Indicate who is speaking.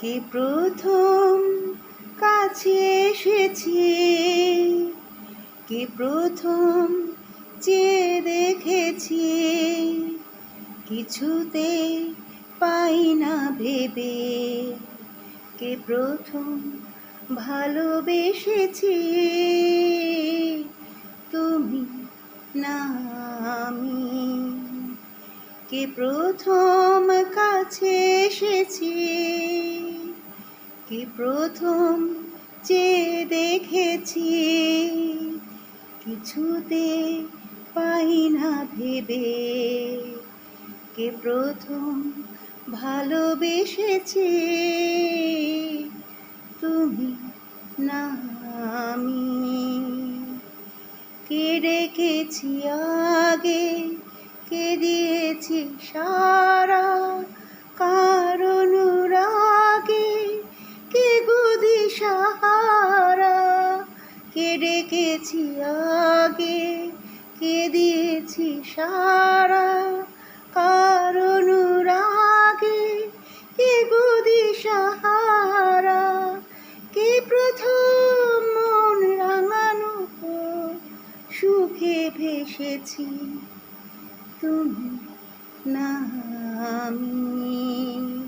Speaker 1: কে প্রথম কাছে এসেছে, কে প্রথম চেয়ে দেখেছি, কিছুতে পাই না ভেবে, কে প্রথম ভালোবেসেছি, তুমি না আমি। কে প্রথম কাছে এসেছি, কে প্রথম চেয়ে দেখেছি, কিছুতে পাই না ভেবে, কে প্রথম ভালোবেসেছি, তুমি না আমি। কে রেখেছি আগে, কে দিয়েছি সারা, কার অনুরাগে কে গদি সাহারা। কে রেখেছি আগে, কে দিয়েছি সারা, কার অনুরাগে কে গদি সাহারা। কে প্রথম মন রাঙানো সুখে ভেসেছি, তুমি না আমি।